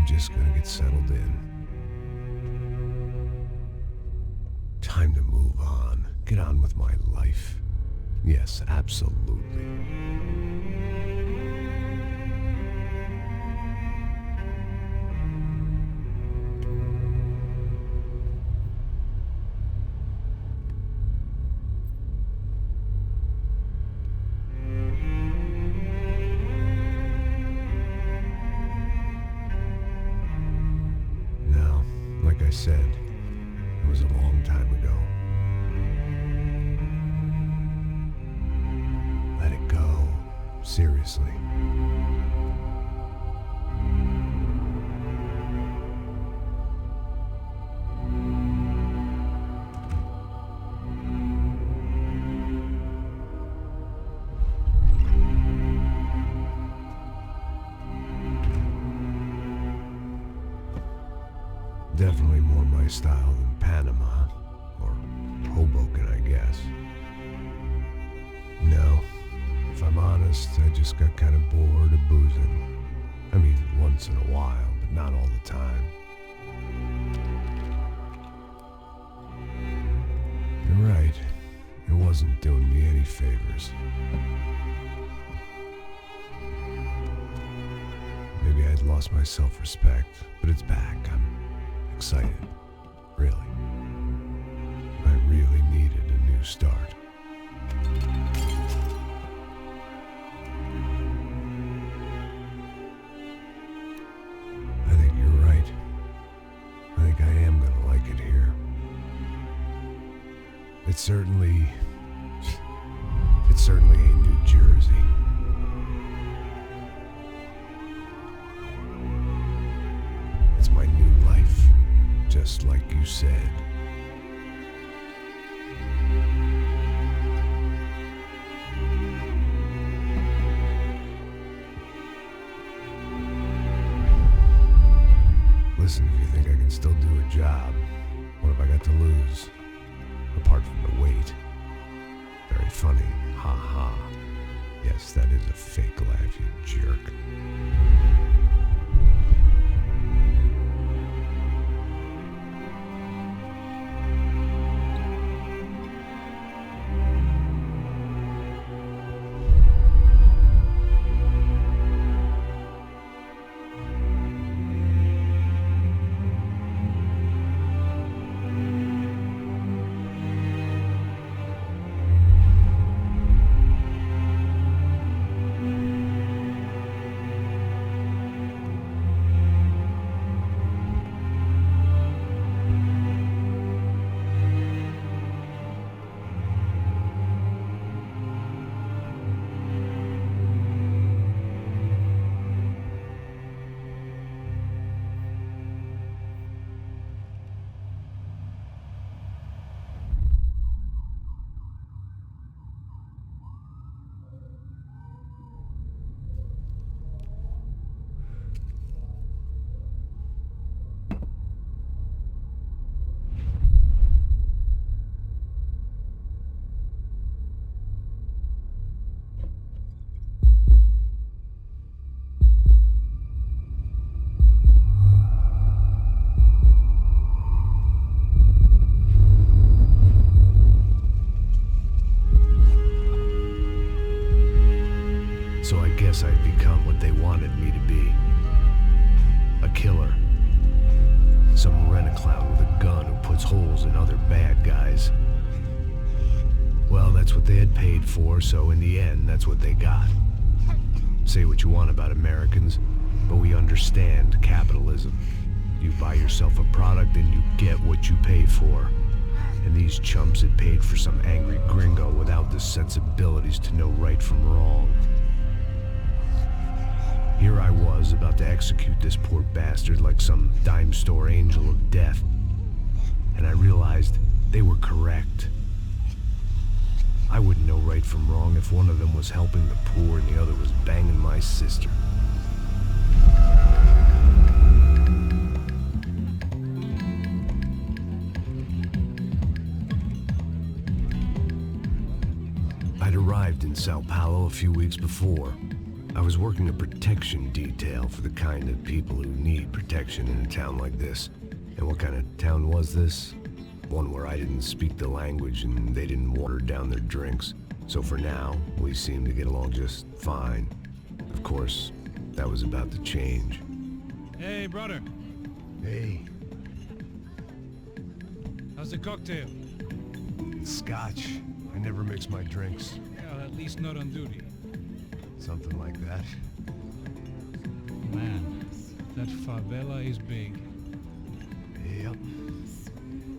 just gonna get settled in. Time to move on. Get on with my life. Yes, absolutely. Now, like I said, it was a long time ago. Let it go. Seriously. Definitely more my style than Panama, or Hoboken, I guess. No, if I'm honest, I just got kind of bored of boozing. I mean, once in a while, but not all the time. You're right, it wasn't doing me any favors. Maybe I'd lost my self-respect, but it's back. I'm excited, really. I really needed a new start. I think you're right. I think I am gonna like it here. It's certainly ain't New Jersey. It's my new life. Just like you said. Listen, if you think I can still do a job, what have I got to lose? Apart from the weight. Very funny. Ha ha. Yes, that is a fake laugh, you jerk. So I guess I'd become what they wanted me to be. A killer. Some rent-a-clown with a gun who puts holes in other bad guys. Well, that's what they had paid for, so in the end, that's what they got. Say what you want about Americans, but we understand capitalism. You buy yourself a product and you get what you pay for. And these chumps had paid for some angry gringo without the sensibilities to know right from wrong. Here I was, about to execute this poor bastard like some dime store angel of death. And I realized they were correct. I wouldn't know right from wrong if one of them was helping the poor and the other was banging my sister. I'd arrived in Sao Paulo a few weeks before. I was working a protection detail for the kind of people who need protection in a town like this. And what kind of town was this? One where I didn't speak the language and they didn't water down their drinks. So for now, we seemed to get along just fine. Of course, that was about to change. Hey, brother. Hey. How's the cocktail? Scotch. I never mix my drinks. Well, at least not on duty. Something like that. Man, that favela is big. Yep.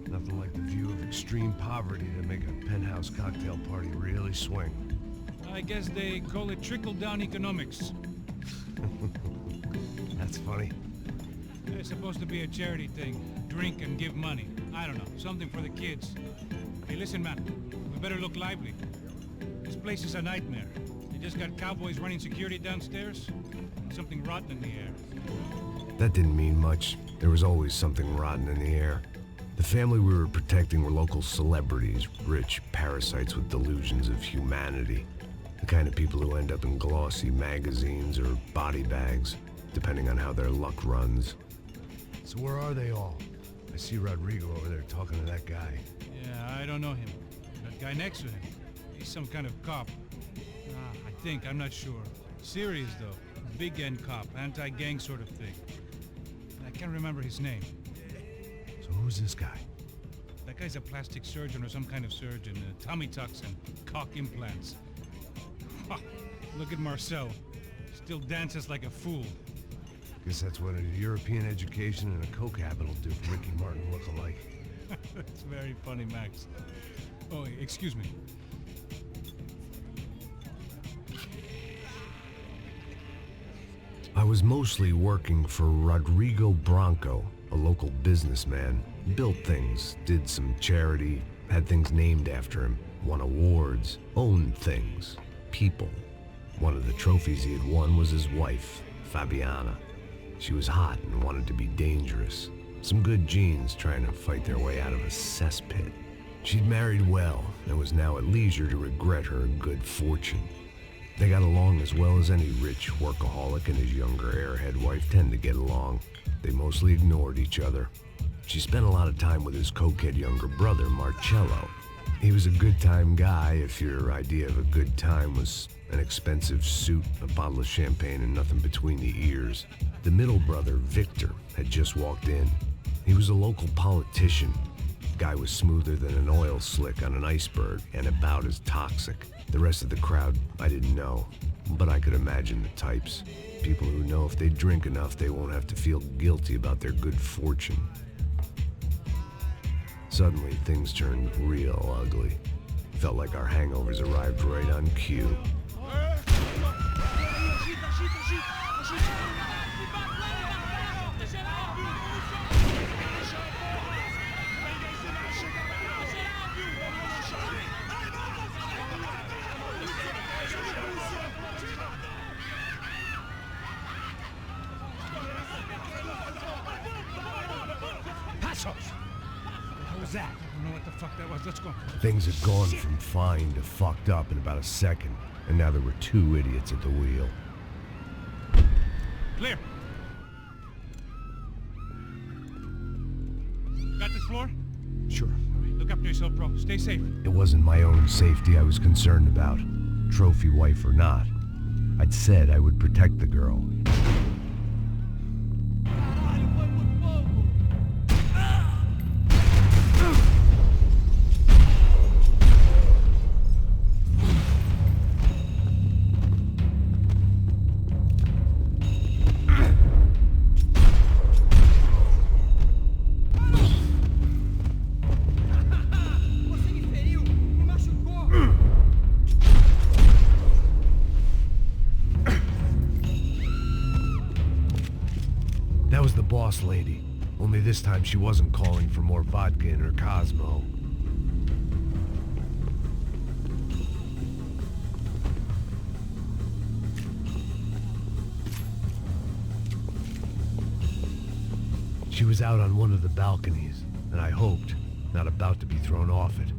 Nothing like the view of extreme poverty to make a penthouse cocktail party really swing. I guess they call it trickle-down economics. That's funny. It's supposed to be a charity thing. Drink and give money. I don't know, something for the kids. Hey, listen, man. We better look lively. This place is a nightmare. They just got cowboys running security downstairs. And something rotten in the air. That didn't mean much. There was always something rotten in the air. The family we were protecting were local celebrities, rich parasites with delusions of humanity. The kind of people who end up in glossy magazines or body bags, depending on how their luck runs. So where are they all? I see Rodrigo over there talking to that guy. Yeah, I don't know him. That guy next to him. He's some kind of cop. I think, I'm not sure. Serious though. Big end cop, anti-gang sort of thing. I can't remember his name. So who's this guy? That guy's a plastic surgeon or some kind of surgeon. Tummy tucks and cock implants. Look at Marcel. Still dances like a fool. Guess that's what a European education and a coke habit will do to Ricky Martin look alike. That's very funny, Max. Oh, excuse me. I was mostly working for Rodrigo Branco, a local businessman. Built things, did some charity, had things named after him, won awards, owned things, people. One of the trophies he had won was his wife, Fabiana. She was hot and wanted to be dangerous. Some good genes trying to fight their way out of a cesspit. She'd married well and was now at leisure to regret her good fortune. They got along as well as any rich workaholic and his younger airhead wife tend to get along. They mostly ignored each other. She spent a lot of time with his cokehead younger brother, Marcello. He was a good-time guy if your idea of a good time was an expensive suit, a bottle of champagne, and nothing between the ears. The middle brother, Victor, had just walked in. He was a local politician. Guy was smoother than an oil slick on an iceberg and about as toxic. The rest of the crowd, I didn't know, but I could imagine the types. People who know if they drink enough, they won't have to feel guilty about their good fortune. Suddenly, things turned real ugly. Felt like our hangovers arrived right on cue. What was that? I don't know what the fuck that was. Let's go. Things had gone from fine to fucked up in about a second, and now there were two idiots at the wheel. Clear. Got this floor? Sure. All right, look after yourself, bro. Stay safe. It wasn't my own safety I was concerned about, trophy wife or not. I'd said I would protect the girl. That was the boss lady. Only this time she wasn't calling for more vodka in her Cosmo. She was out on one of the balconies, and I hoped, not about to be thrown off it.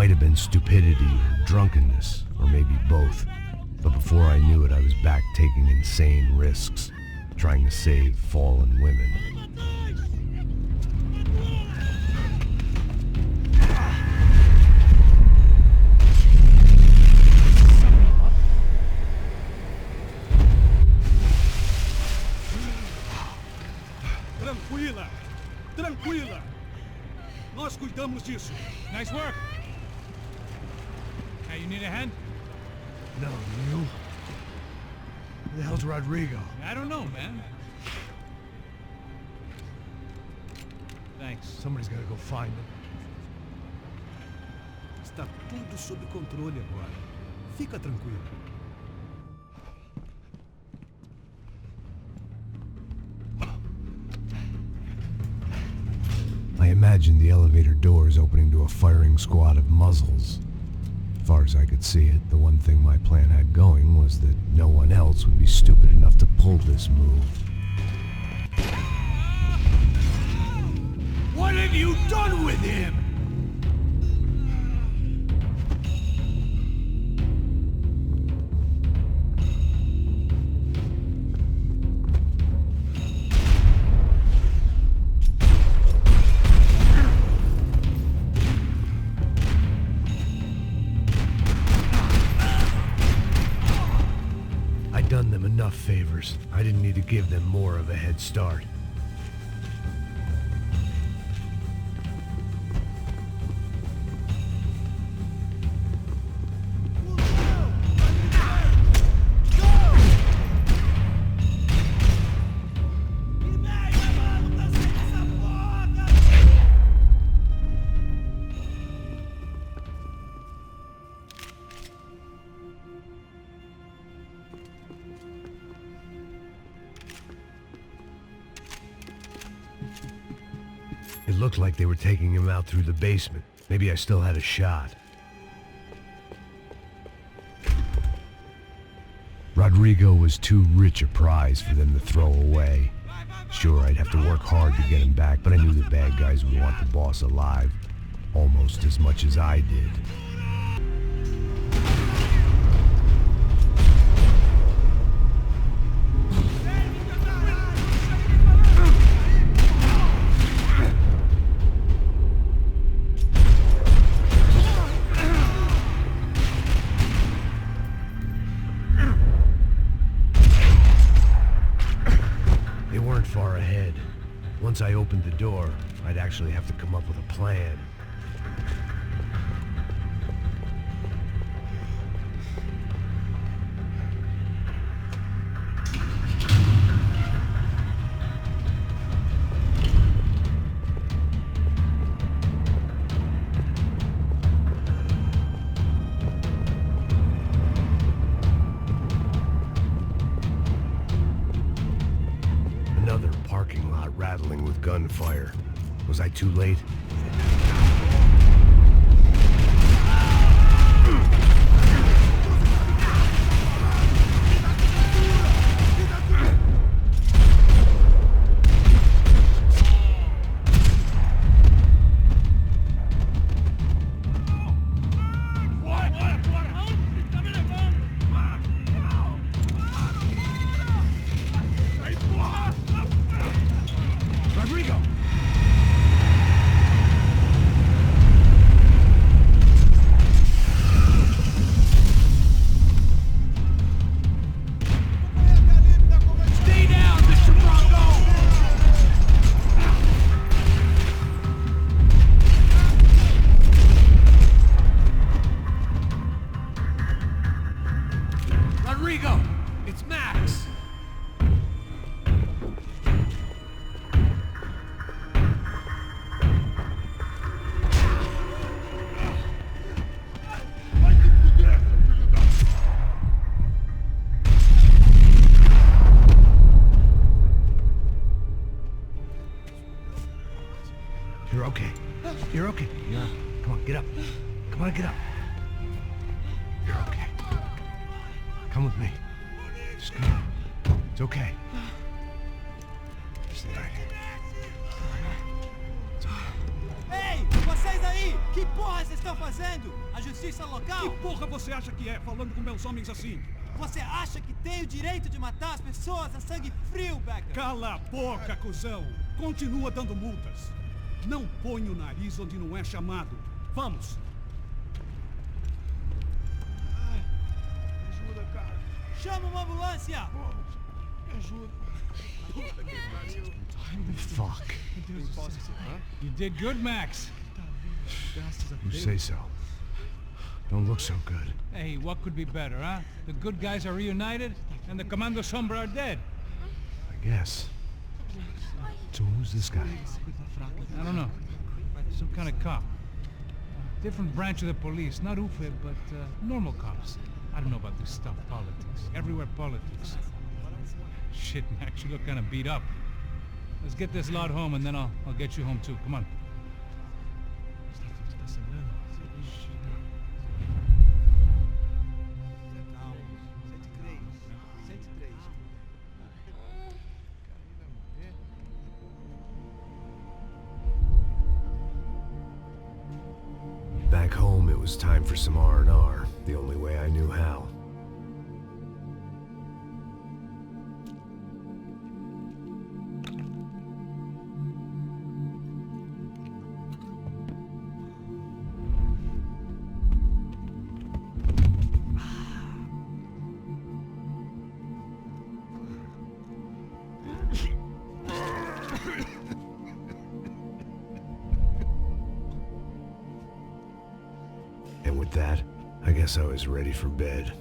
might have been stupidity or drunkenness, or maybe both. But before I knew it, I was back taking insane risks, trying to save fallen women. Tranquila! Tranquila! Nós cuidamos disso. Nice work. Hey, you need a hand? No, you? Who the hell's Rodrigo? I don't know, man. Thanks. Somebody's gotta go find him. Está tudo sob controle agora. Fica tranquilo. I imagined the elevator doors opening to a firing squad of muzzles. As far as I could see it, the one thing my plan had going was that no one else would be stupid enough to pull this move. What have you done with him? I'd done them enough favors. I didn't need to give them more of a head start. It looked like they were taking him out through the basement. Maybe I still had a shot. Rodrigo was too rich a prize for them to throw away. Sure, I'd have to work hard to get him back, but I knew the bad guys would want the boss alive, almost as much as I did. They weren't far ahead. Once I opened the door, I'd actually have to come up with a plan. Another parking lot rattling with gunfire. Was I too late? Rodrigo! aí! Que porra vocês estão fazendo? A justiça local? Que porra você acha que é, falando com meus homens assim? Você acha que tem o direito de matar as pessoas a sangue frio, Becker? Cala a boca, cuzão! Continua dando multas. Não põe o nariz onde não é chamado. Vamos! Ai, me ajuda, cara. Chama uma ambulância! Pô, me ajuda. Puta que pariu. Fuck. Meu Deus do céu. You did good, Max. Graças a You Deus. say so. Don't look so good. Hey, what could be better, huh? The good guys are reunited, and the Commando Sombra are dead. I guess. So who's this guy? I don't know. Some kind of cop. Different branch of the police. Not UFE, but normal cops. I don't know about this stuff, politics. Everywhere politics. Shit, Max, you look kind of beat up. Let's get this lot home, and then I'll get you home too. Come on. Back home, it was time for some R&R, the only way I knew how. And with that, I guess I was ready for bed.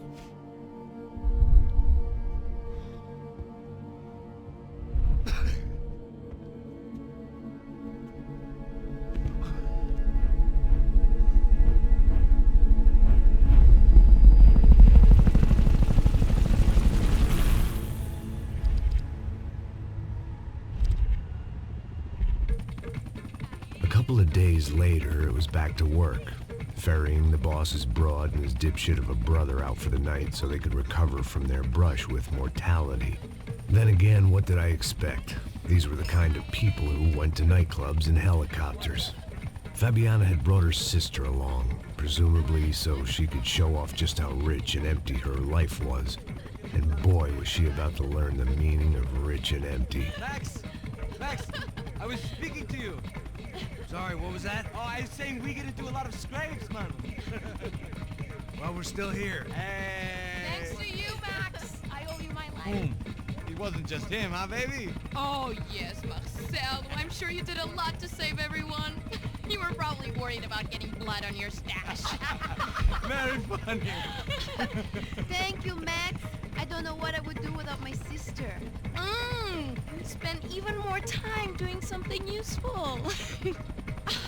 A couple of days later, it was back to work. Ferrying the boss's broad and his dipshit of a brother out for the night so they could recover from their brush with mortality. Then again, what did I expect? These were the kind of people who went to nightclubs in helicopters. Fabiana had brought her sister along, presumably so she could show off just how rich and empty her life was. And boy, was she about to learn the meaning of rich and empty. Max! Max! I was speaking to you! Sorry, what was that? Oh, I was saying we gotta do a lot of scrapes, man. Well, we're still here. Hey! Thanks to you, Max. I owe you my life. Boom. It wasn't just him, huh, baby? Oh, yes, Marcel. I'm sure you did a lot to save everyone. You were probably worried about getting blood on your stash. Very funny. Thank you, Max. I don't know what I would do without my sister. Spend even more time doing something useful.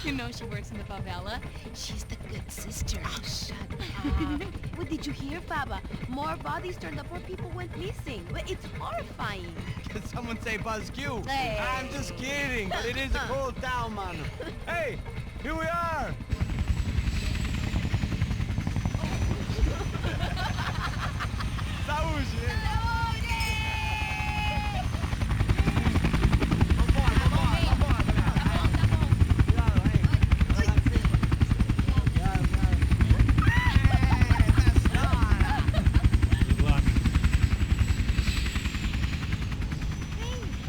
You know she works in the favela. She's the good sister. Oh, shut up. What did you hear, Baba? More bodies turned up where people went missing. It's horrifying. Did someone say Buzz Q? Hey. I'm just kidding, but it is a cool town, man. Hey, here we are. Saúde.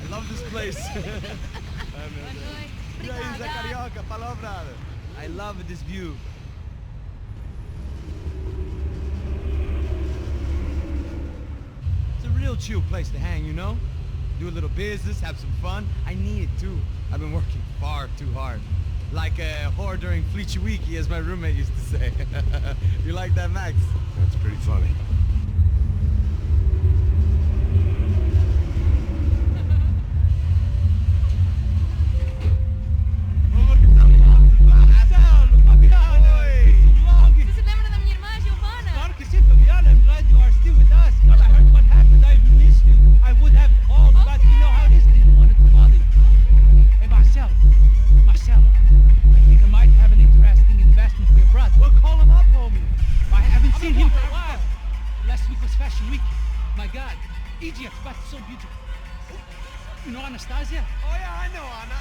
I love this place. E aí, Zé Carioca, falou, brother. I love this view. It's a real chill place to hang, you know? Do a little business, have some fun. I need it too. I've been working far too hard. Like a whore during Fleechy Weeky, as my roommate used to say. You like that, Max? That's pretty funny. Você se lembra da minha irmã, Giovanna? Claro que sim, Fabiana. I'm glad you are still with us. Well, I heard what happened. I missed you. I would have called, but you know how it is. I didn't want to bother you. Hey, Marcel. Marcel. I think I might have an interesting investment for your brother. Well, call him up, homie. I haven't seen him for a while. Last week was Fashion Week. My God. Egypt, but so beautiful. You know Anastasia? Oh, yeah, I know Anna.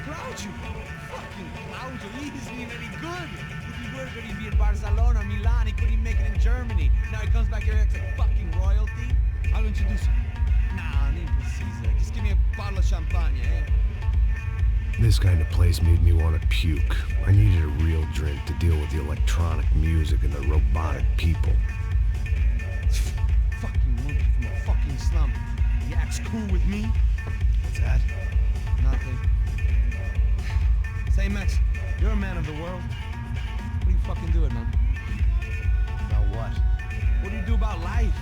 Claudio! Fucking Claudio, he isn't even any good! If he were good, he'd be in Barcelona or Milan, he couldn't make it in Germany. Now he comes back here and acts like fucking royalty. I'll introduce you. Nah, name Caesar. Just give me a bottle of champagne, eh? This kind of place made me want to puke. I needed a real drink to deal with the electronic music and the robotic people. Fucking monkey from a fucking slum. He acts cool with me. What's that? Nothing. Say, Max, you're a man of the world. What are you fucking doing, man? About what? What do you do about life?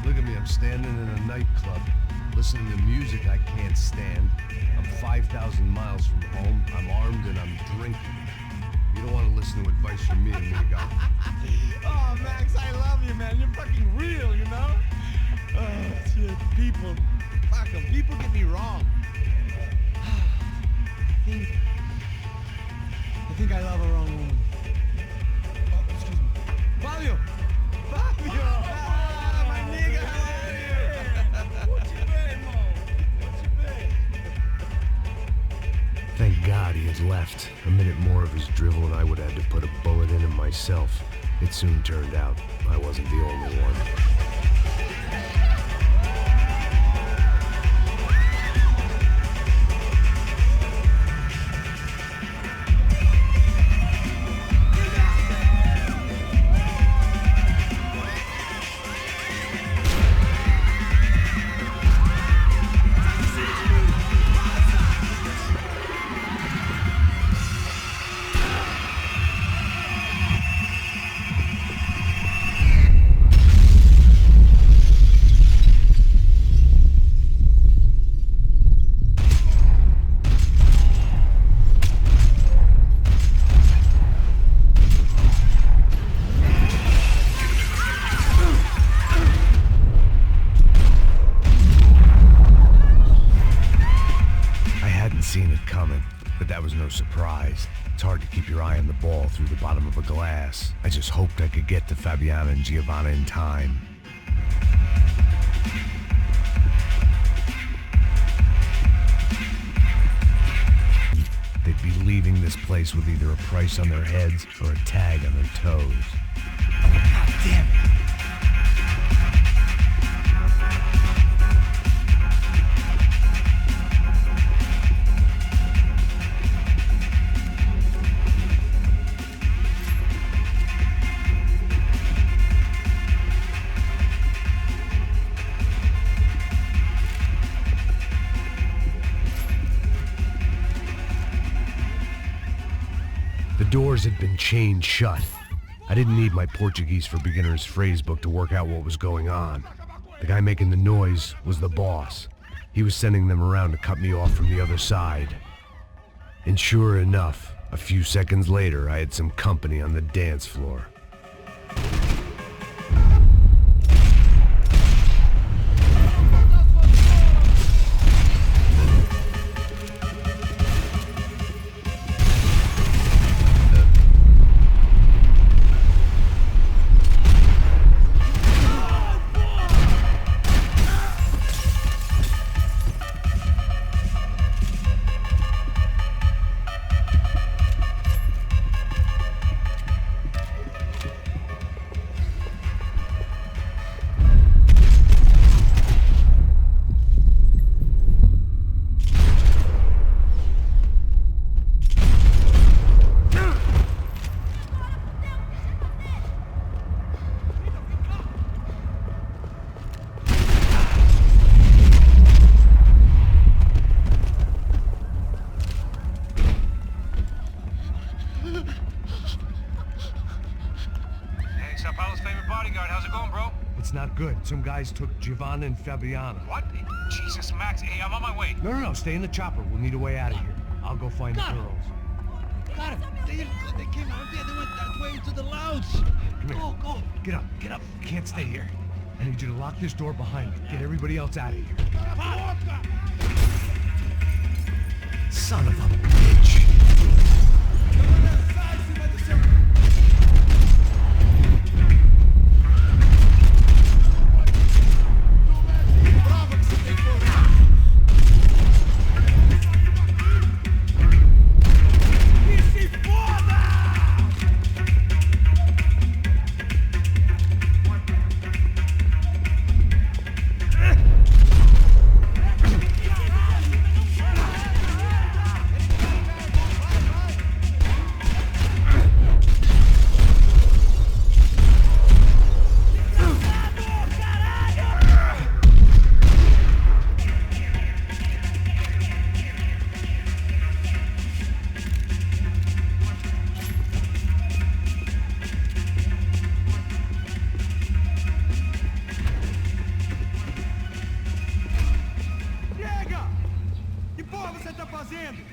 Look at me, I'm standing in a nightclub, listening to music I can't stand. I'm 5,000 miles from home, I'm armed and I'm drinking. You don't want to listen to advice from me, amigo. Oh, Max, I love you, man. You're fucking real, you know? Oh, shit. People. Fuck 'em. People get me wrong. I think I love a wrong woman. Oh, excuse me. Fabio! Fabio! Ah, my nigga, how are you? What you been, Mo? What you been? Thank God he had left. A minute more of his drivel and I would have had to put a bullet in him myself. It soon turned out I wasn't the only one. Seen it coming, but that was no surprise. It's hard to keep your eye on the ball through the bottom of a glass. I just hoped I could get to Fabiana and Giovanna in time. They'd be leaving this place with either a price on their heads or a tag on their toes. God damn it! The doors had been chained shut. I didn't need my Portuguese for Beginners phrase book to work out what was going on. The guy making the noise was the boss. He was sending them around to cut me off from the other side. And sure enough, a few seconds later, I had some company on the dance floor. Not good. Some guys took Giovanna and Fabiana. What? Jesus, Max. Hey, I'm on my way. No, stay in the chopper. We'll need a way out of here. I'll go find the girls. Got him. They came out there. They went that way into the lounge. Come here. Go. Get up. You can't stay here. I need you to lock this door behind me. Get everybody else out of here. Son of a bitch.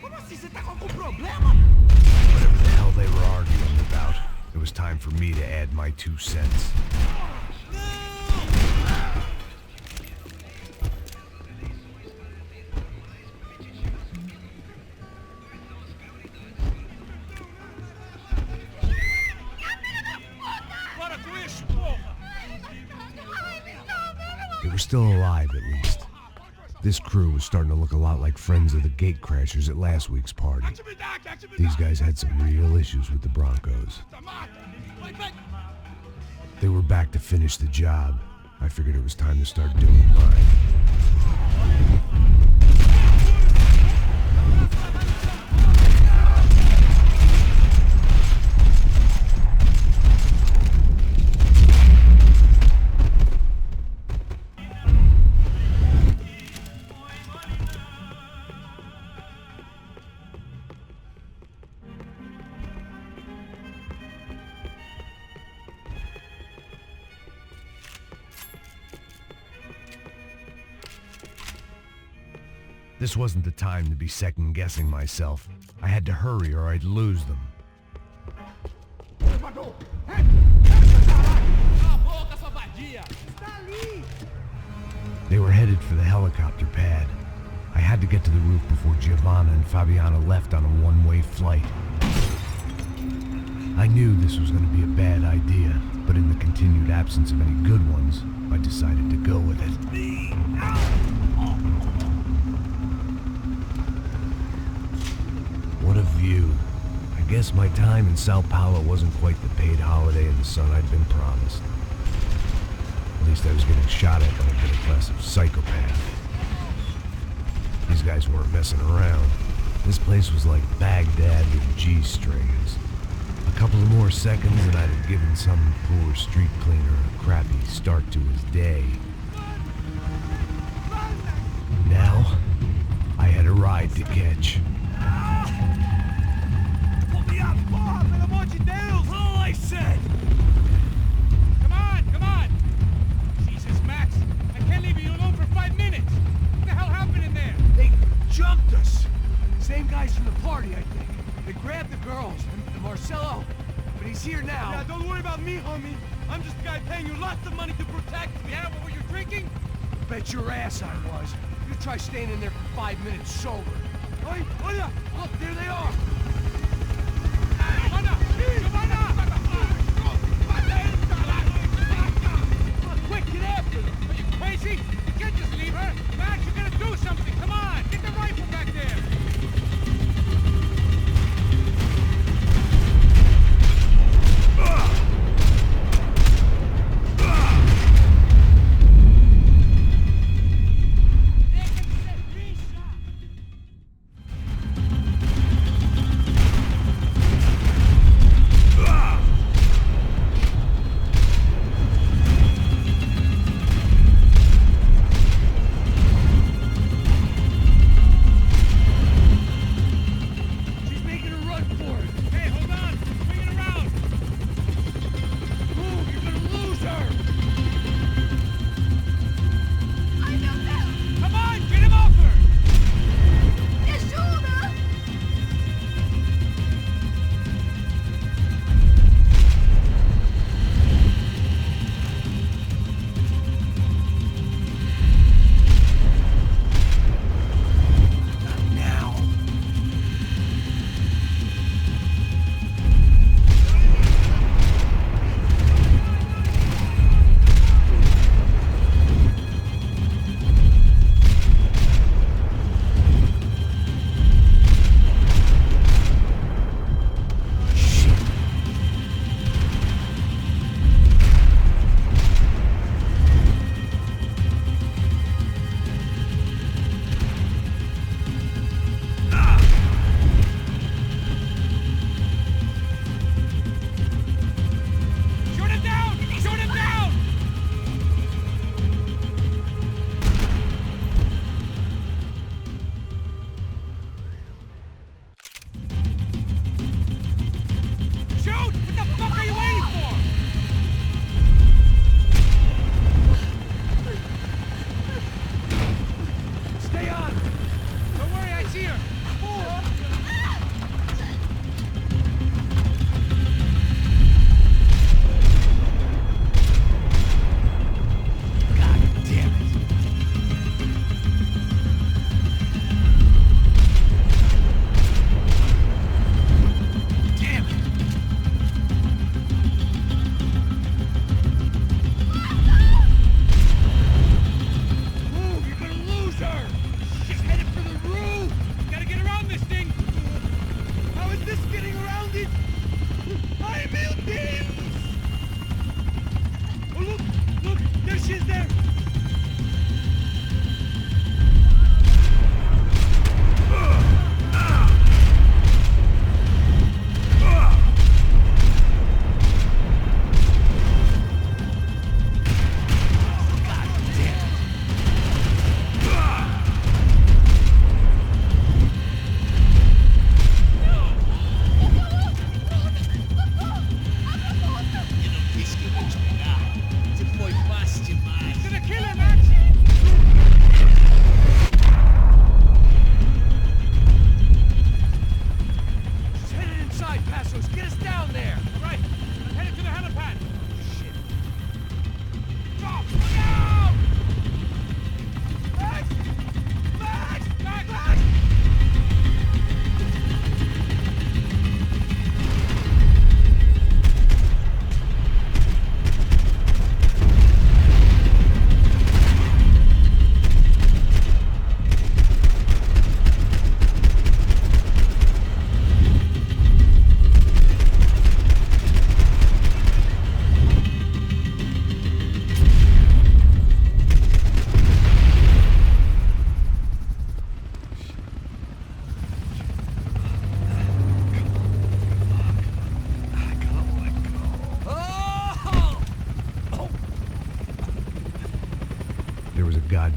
Whatever the hell they were arguing about, it was time for me to add my 2 cents. They were still alive, at least. This crew was starting to look a lot like friends of the gatecrashers at last week's party. These guys had some real issues with the Broncos. They were back to finish the job. I figured it was time to start doing mine. This wasn't the time to be second-guessing myself. I had to hurry or I'd lose them. They were headed for the helicopter pad. I had to get to the roof before Giovanna and Fabiana left on a one-way flight. I knew this was going to be a bad idea, but in the continued absence of any good ones, I decided to go with it. What a view. I guess my time in Sao Paulo wasn't quite the paid holiday in the sun I'd been promised. At least I was getting shot at by a middle-class psychopath. These guys weren't messing around. This place was like Baghdad with G-strings. A couple of more seconds and I'd have given some poor street cleaner a crappy start to his day. Now, I had a ride to catch. All I said! Come on! Jesus, Max, I can't leave you alone for 5 minutes! What the hell happened in there? They jumped us. Same guys from the party, I think. They grabbed the girls and Marcelo, but he's here now. Yeah, don't worry about me, homie. I'm just a guy paying you lots of money to protect me. Yeah, what were you drinking? Bet your ass I was. You try staying in there for 5 minutes sober. Oi, hola! Look, there they are. Giovanna! Quick, get after them! Are you crazy? You can't just leave her! Max, you gotta do something! Come on! Get the rifle back there!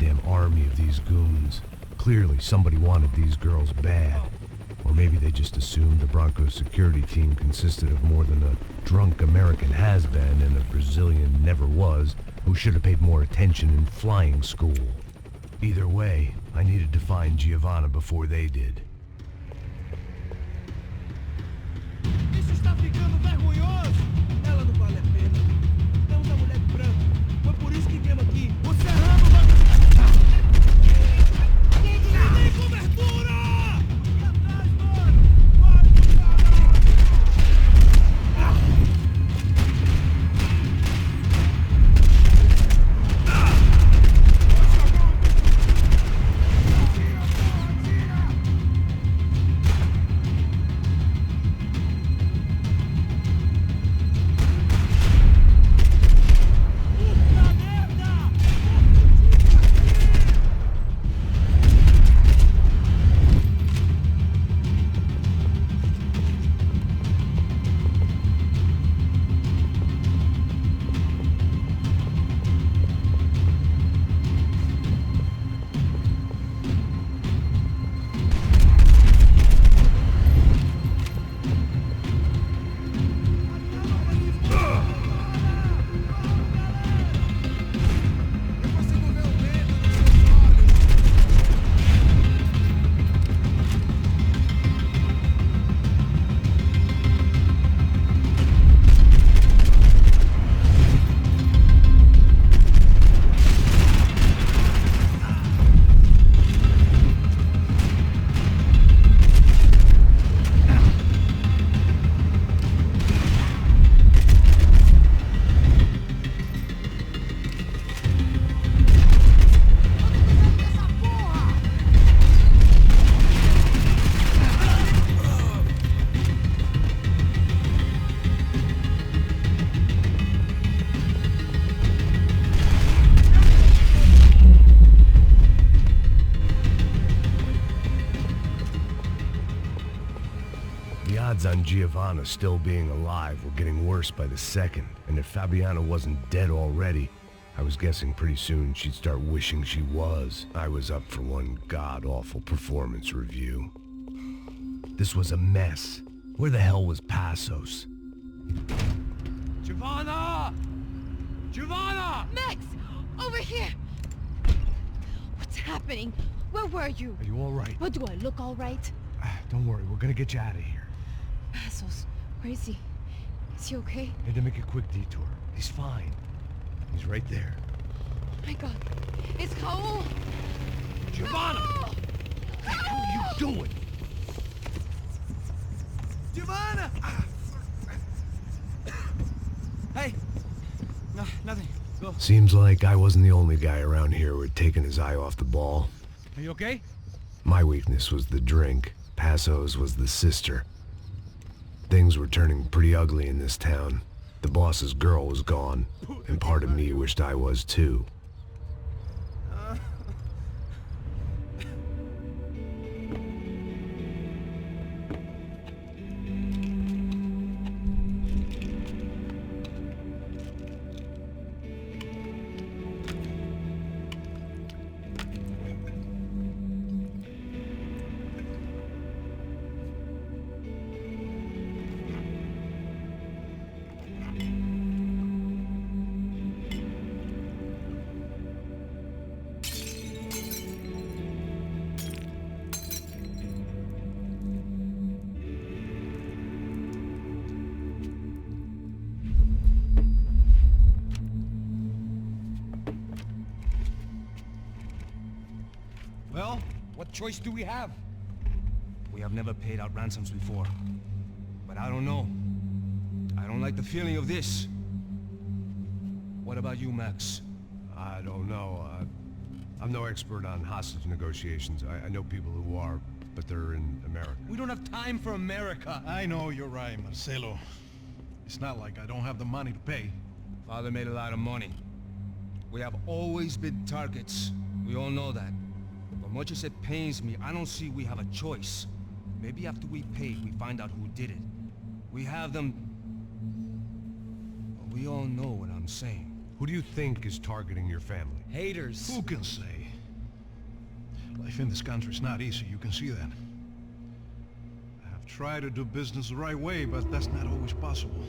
goddamn army of these goons. Clearly, somebody wanted these girls bad. Or maybe they just assumed the Broncos security team consisted of more than a drunk American has-been and a Brazilian never-was who should have paid more attention in flying school. Either way, I needed to find Giovanna before they did. Isso está ficando vergonhoso! Ela não vale a pena. Estamos a mulher de branco. Foi por isso que viemos aqui. O Serrano vai... Tem cobertura! Aqui atrás, mano! Vai, The odds on Giovanna still being alive were getting worse by the second, and if Fabiana wasn't dead already, I was guessing pretty soon she'd start wishing she was. I was up for one god-awful performance review. This was a mess. Where the hell was Passos? Giovanna! Giovanna! Max! Over here! What's happening? Where were you? Are you all right? What, do I look all right? Don't worry, we're gonna get you out of here. Passos, where is he? Is he okay? Had to make a quick detour. He's fine. He's right there. Oh my god. It's Raul! Giovanna! Raul! What are you doing? Giovanna! Hey! No, nothing. Go. Seems like I wasn't the only guy around here who had taken his eye off the ball. Are you okay? My weakness was the drink. Passos was the sister. Things were turning pretty ugly in this town. The boss's girl was gone, and part of me wished I was too. Well, what choice do we have? We have never paid out ransoms before. But I don't know. I don't like the feeling of this. What about you, Max? I don't know. I'm no expert on hostage negotiations. I know people who are, but they're in America. We don't have time for America. I know you're right, Marcelo. It's not like I don't have the money to pay. Father made a lot of money. We have always been targets. We all know that. But much as it pains me, I don't see we have a choice. Maybe after we pay, we find out who did it. We have them... But we all know what I'm saying. Who do you think is targeting your family? Haters. Who can say? Life in this country is not easy, you can see that. I have tried to do business the right way, but that's not always possible.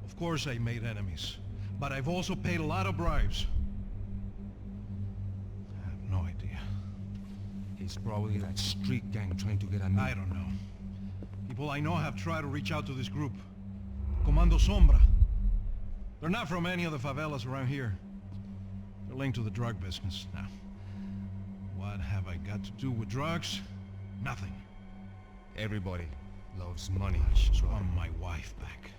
Of course I made enemies, but I've also paid a lot of bribes. I have no idea. It's probably that street gang trying to get at me. I don't know. People I know have tried to reach out to this group. Comando Sombra. They're not from any of the favelas around here. They're linked to the drug business. Now, what have I got to do with drugs? Nothing. Everybody loves money. I just want my wife back.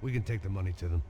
We can take the money to them.